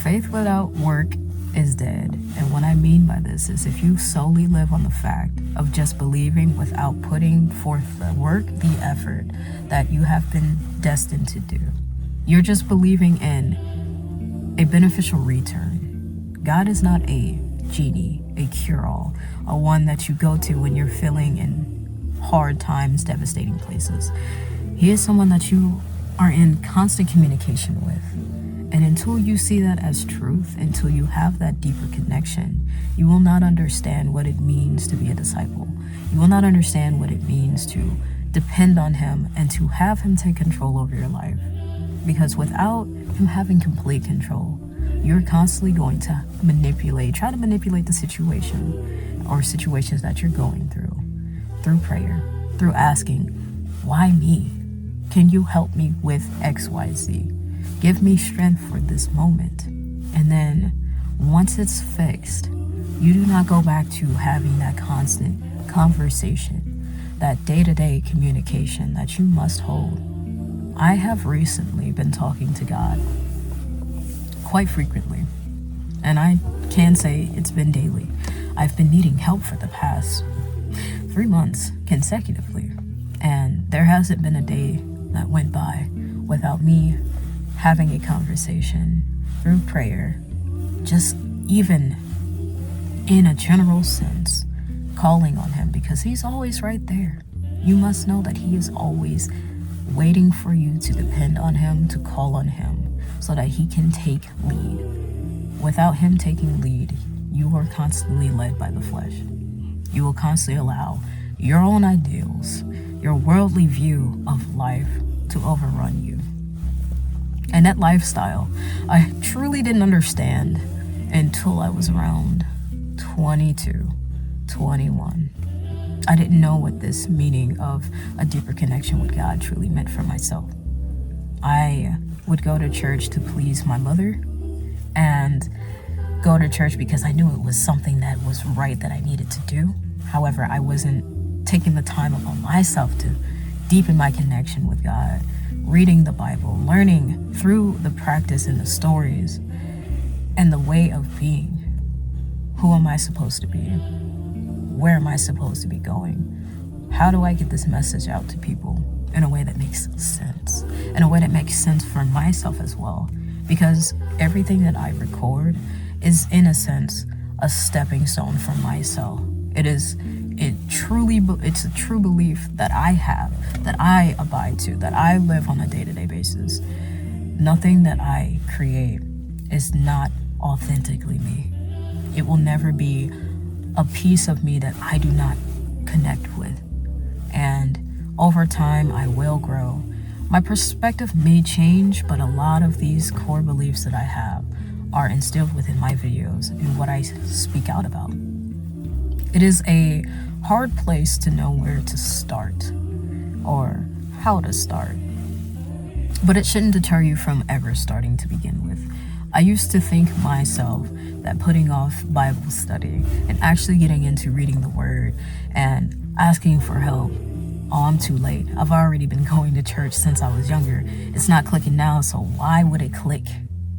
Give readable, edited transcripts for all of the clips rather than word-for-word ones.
Faith without work is dead. And what I mean by this is if you solely live on the fact of just believing without putting forth the work, the effort that you have been destined to do, you're just believing in a beneficial return. God is not a genie, a cure-all, a one that you go to when you're feeling in hard times, devastating places. He is someone that you are in constant communication with. And until you see that as truth, until you have that deeper connection, you will not understand what it means to be a disciple. You will not understand what it means to depend on him and to have him take control over your life. Because without him having complete control, you're constantly going to try to manipulate the situation or situations that you're going through prayer, through asking, why me? Can you help me with X, Y, Z? Give me strength for this moment. And then once it's fixed, you do not go back to having that constant conversation, that day-to-day communication that you must hold. I have recently been talking to God quite frequently, and I can say it's been daily. I've been needing help for the past 3 months consecutively, and there hasn't been a day that went by without me having a conversation through prayer, just even in a general sense, calling on him, because he's always right there. You must know that he is always waiting for you to depend on him, to call on him, so that he can take lead. Without him taking lead, you are constantly led by the flesh. You will constantly allow your own ideals, your worldly view of life to overrun you. And that lifestyle, I truly didn't understand until I was around 22, 21. I didn't know what this meaning of a deeper connection with God truly meant for myself. I would go to church to please my mother and go to church because I knew it was something that was right that I needed to do. However, I wasn't taking the time upon myself to deepen my connection with God, reading the Bible, learning through the practice and the stories and the way of being. Who am I supposed to be? Where am I supposed to be going? How do I get this message out to people in a way that makes sense? In a way that makes sense for myself as well. Because everything that I record is, in a sense, a stepping stone for myself. It's a true belief that I have, that I abide to, that I live on a day-to-day basis. Nothing that I create is not authentically me. It will never be a piece of me that I do not connect with. And over time, I will grow. My perspective may change, but a lot of these core beliefs that I have are instilled within my videos and what I speak out about. It is a hard place to know where to start or how to start, but it shouldn't deter you from ever starting to begin with. I used to think myself that putting off Bible study and actually getting into reading the Word and asking for help, oh, I'm too late. I've already been going to church since I was younger. It's not clicking now, so why would it click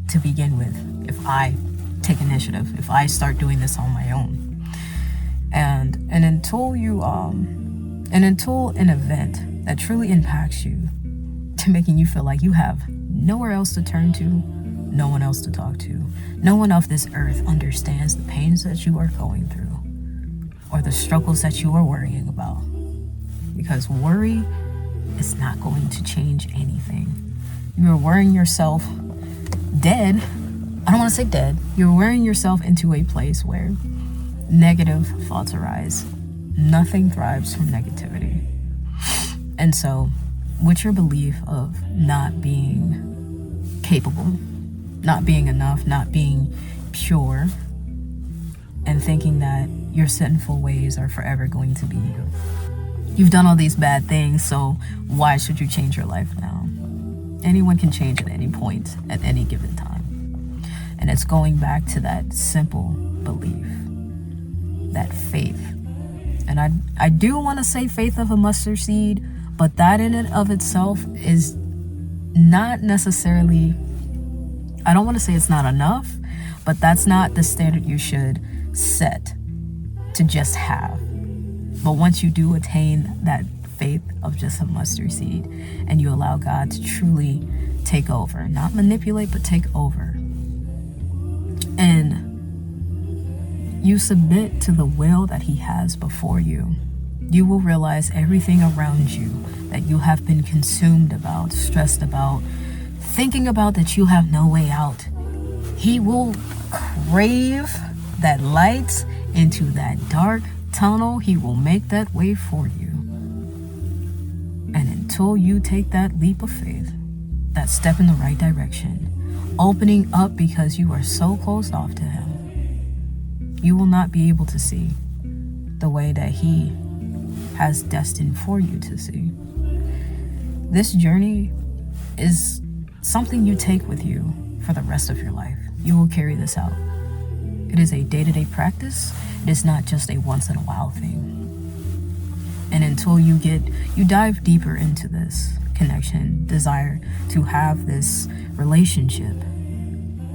to begin with if I take initiative, if I start doing this on my own? And until an event that truly impacts you to making you feel like you have nowhere else to turn to, no one else to talk to, no one of this earth understands the pains that you are going through or the struggles that you are worrying about. Because worry is not going to change anything. You are worrying yourself dead. I don't want to say dead. You're worrying yourself into a place where negative thoughts arise. Nothing thrives from negativity. And so, with your belief of not being capable, not being enough, not being pure, and thinking that your sinful ways are forever going to be you. You've done all these bad things, so why should you change your life now? Anyone can change at any point, at any given time. And it's going back to that simple belief, that faith. And I do want to say faith of a mustard seed, but that in and of itself is not necessarily I don't want to say it's not enough, but that's not the standard you should set to just have. But once you do attain that faith of just a mustard seed and you allow God to truly take over, not manipulate, but take over, and you submit to the will that He has before you, you will realize everything around you that you have been consumed about, stressed about, thinking about, that you have no way out. He will crave that light into that dark tunnel. He will make that way for you. And until you take that leap of faith, that step in the right direction, opening up because you are so closed off to Him, you will not be able to see the way that He has destined for you to see. This journey is something you take with you for the rest of your life. You will carry this out. It is a day-to-day practice. It is not just a once-in-a-while thing. And until you dive deeper into this connection, desire to have this relationship,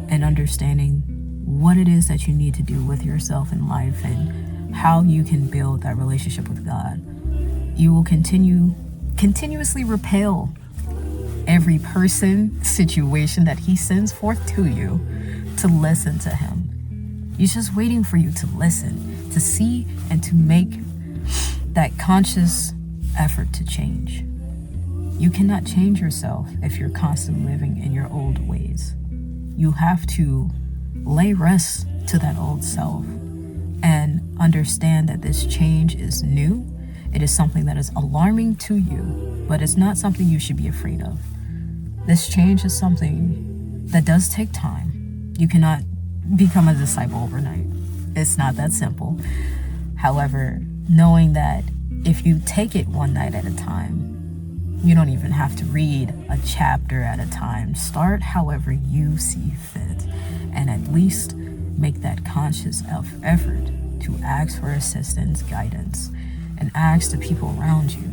and understanding what it is that you need to do with yourself in life and how you can build that relationship with God, you will continuously repel every person, situation that He sends forth to you to listen to Him. He's just waiting for you to listen, to see, and to make that conscious effort to change. You cannot change yourself if you're constantly living in your old ways. You have to lay rest to that old self and understand that this change is new. It is something that is alarming to you, but it's not something you should be afraid of. This change is something that does take time. You cannot become a disciple overnight. It's not that simple. However, knowing that if you take it one night at a time, you don't even have to read a chapter at a time. Start however you see fit, and at least make that conscious effort to ask for assistance, guidance, and ask the people around you,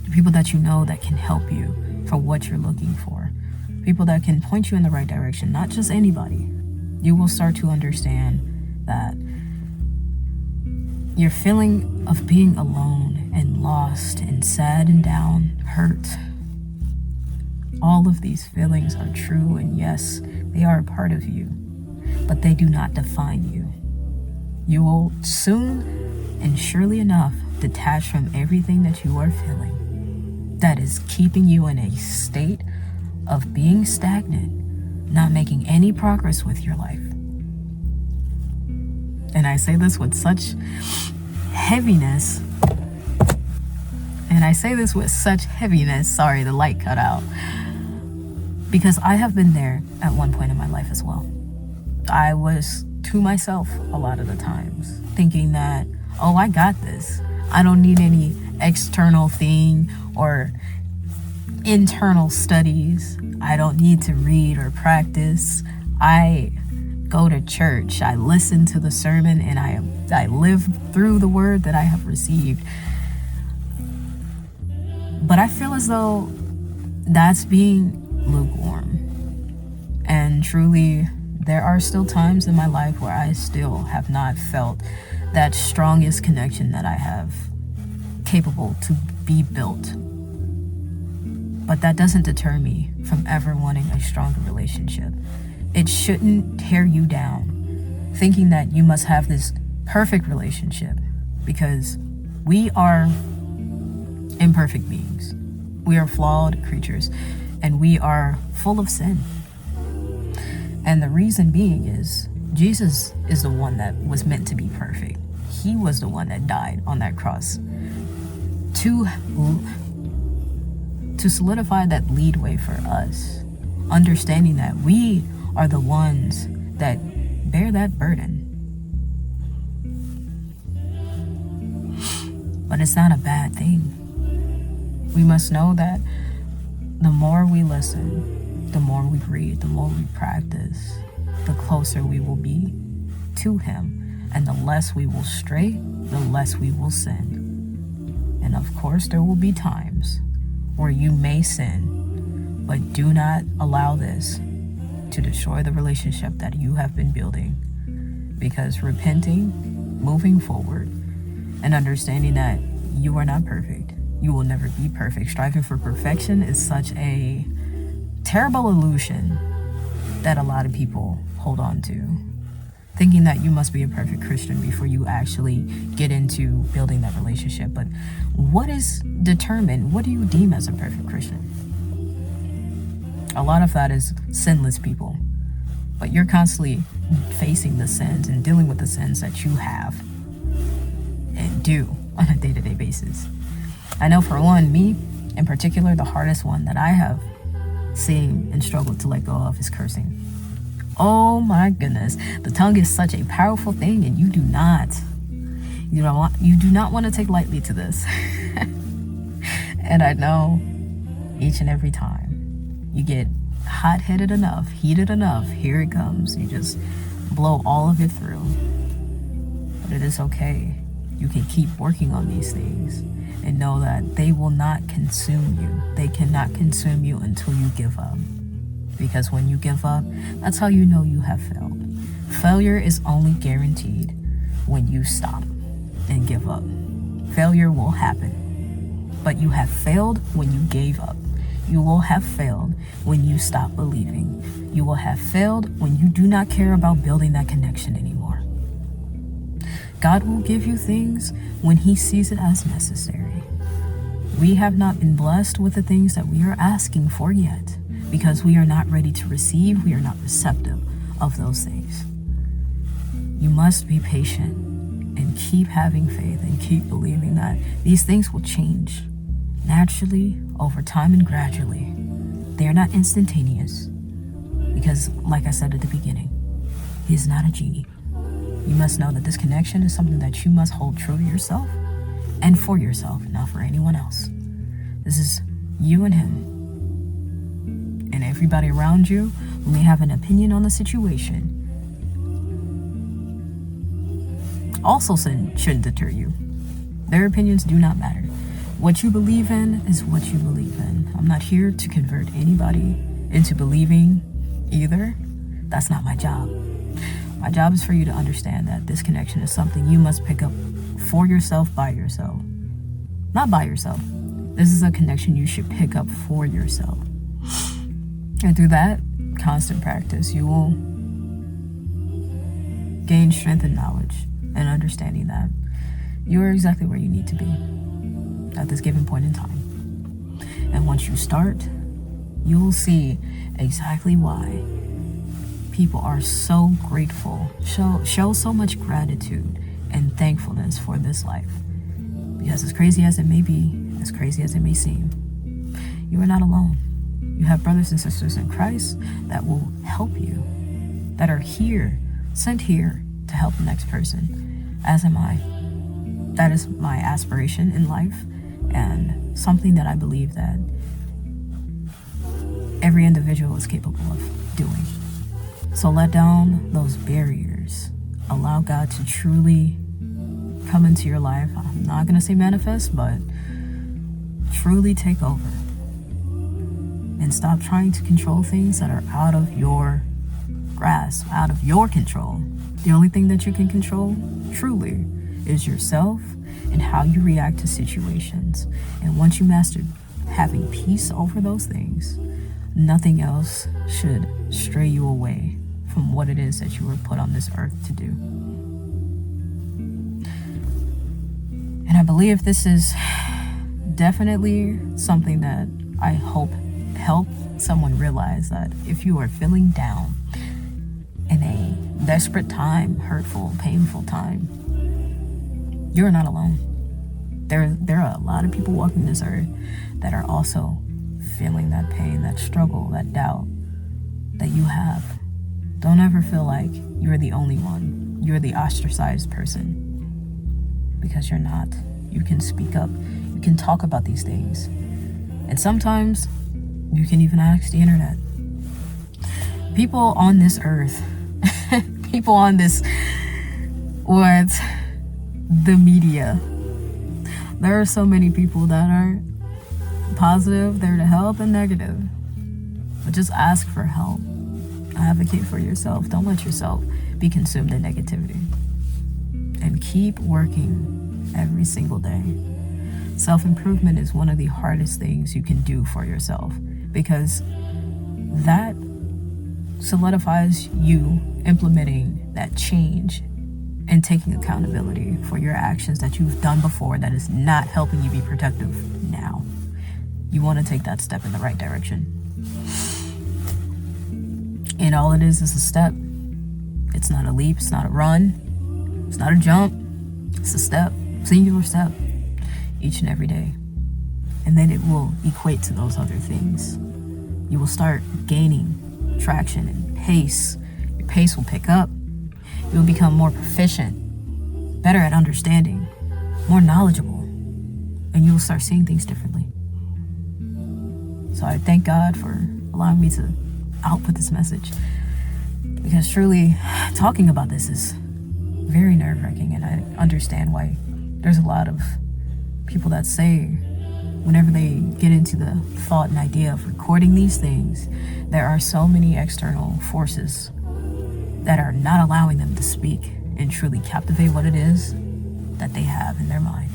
the people that you know that can help you for what you're looking for, people that can point you in the right direction, not just anybody. You will start to understand that your feeling of being alone and lost and sad and down, hurt, all of these feelings are true, and yes, they are a part of you, but they do not define you. You will soon and surely enough detach from everything that you are feeling that is keeping you in a state of being stagnant, not making any progress with your life. And I say this with such heaviness. Sorry, the light cut out. Because I have been there at one point in my life as well. I was to myself a lot of the times, thinking that, oh, I got this. I don't need any external thing or internal studies. I don't need to read or practice. I go to church, I listen to the sermon, and I live through the word that I have received. But I feel as though that's being lukewarm. And truly, there are still times in my life where I still have not felt that strongest connection that I have capable to be built. But that doesn't deter me from ever wanting a stronger relationship. It shouldn't tear you down, thinking that you must have this perfect relationship, because we are imperfect beings. We are flawed creatures, and we are full of sin. And the reason being is Jesus is the one that was meant to be perfect. He was the one that died on that cross to solidify that leadway for us, understanding that we are the ones that bear that burden. But it's not a bad thing. We must know that the more we listen, the more we read, the more we practice, the closer we will be to Him. And the less we will stray, the less we will sin. And of course, there will be times where you may sin, but do not allow this to destroy the relationship that you have been building. Because repenting, moving forward, and understanding that you are not perfect, you will never be perfect. Striving for perfection is such a terrible illusion that a lot of people hold on to, thinking that you must be a perfect Christian before you actually get into building that relationship. But what is determined? What do you deem as a perfect Christian? A lot of that is sinless people, but you're constantly facing the sins and dealing with the sins that you have and do on a day-to-day basis. I know for one, me in particular, the hardest one that I have seen and struggled to let go of is cursing. Oh my goodness, the tongue is such a powerful thing, and you do not want to take lightly to this. And I know each and every time you get hot-headed enough, heated enough, here it comes. You just blow all of it through. But it is okay. You can keep working on these things and know that they will not consume you. They cannot consume you until you give up. Because when you give up, that's how you know you have failed. Failure is only guaranteed when you stop and give up. Failure will happen, but you have failed when you gave up. You will have failed when you stop believing. You will have failed when you do not care about building that connection anymore. God will give you things when He sees it as necessary. We have not been blessed with the things that we are asking for yet because we are not ready to receive. We are not receptive of those things. You must be patient and keep having faith and keep believing that these things will change naturally, over time, and gradually. They are not instantaneous because, like I said at the beginning, He is not a genie. You must know that this connection is something that you must hold true to yourself and for yourself, not for anyone else. This is you and Him. And everybody around you who may have an opinion on the situation also shouldn't deter you. Their opinions do not matter. What you believe in is what you believe in. I'm not here to convert anybody into believing either. That's not my job. My job is for you to understand that this connection is something you must pick up for yourself, by yourself. Not by yourself. This is a connection you should pick up for yourself. And through that constant practice, you will gain strength and knowledge and understanding that you are exactly where you need to be at this given point in time. And once you start, you will see exactly why people are so grateful, show so much gratitude and thankfulness for this life. Because as crazy as it may be, as crazy as it may seem, you are not alone. You have brothers and sisters in Christ that will help you, that are here, sent here to help the next person, as am I. That is my aspiration in life, and something that I believe that every individual is capable of doing. So let down those barriers. Allow God to truly come into your life. I'm not going to say manifest, but truly take over. And stop trying to control things that are out of your grasp, out of your control. The only thing that you can control, truly, is yourself and how you react to situations. And once you master having peace over those things, nothing else should stray you away from what it is that you were put on this earth to do. And I believe this is definitely something that I hope help someone realize that if you are feeling down in a desperate time, hurtful, painful time, you're not alone. There are a lot of people walking this earth that are also feeling that pain, that struggle, that doubt that you have. Don't ever feel like you're the only one. You're the ostracized person, because you're not. You can speak up. You can talk about these things. And sometimes you can even ask the internet. People on this earth, people on this, the media. There are so many people that are positive, there to help, and negative. But just ask for help. Advocate for yourself. Don't let yourself be consumed in negativity. And keep working every single day. Self-improvement is one of the hardest things you can do for yourself, because that solidifies you implementing that change and taking accountability for your actions that you've done before that is not helping you be productive now. You want to take that step in the right direction. And all it is a step. It's not a leap, it's not a run, it's not a jump, it's a step, singular step, each and every day. And then it will equate to those other things. You will start gaining traction and pace. Your pace will pick up. You will become more proficient, better at understanding, more knowledgeable, and you will start seeing things differently. So I thank God for allowing me to output this message, because truly talking about this is very nerve-wracking, and I understand why there's a lot of people that say whenever they get into the thought and idea of recording these things, there are so many external forces that are not allowing them to speak and truly captivate what it is that they have in their mind.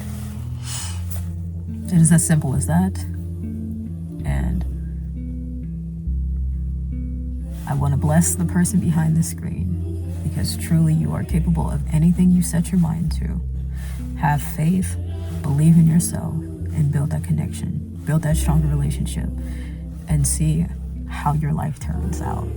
It is as simple as that. And I want to bless the person behind the screen, because truly you are capable of anything you set your mind to. Have faith, believe in yourself, and build that connection, build that stronger relationship, and see how your life turns out.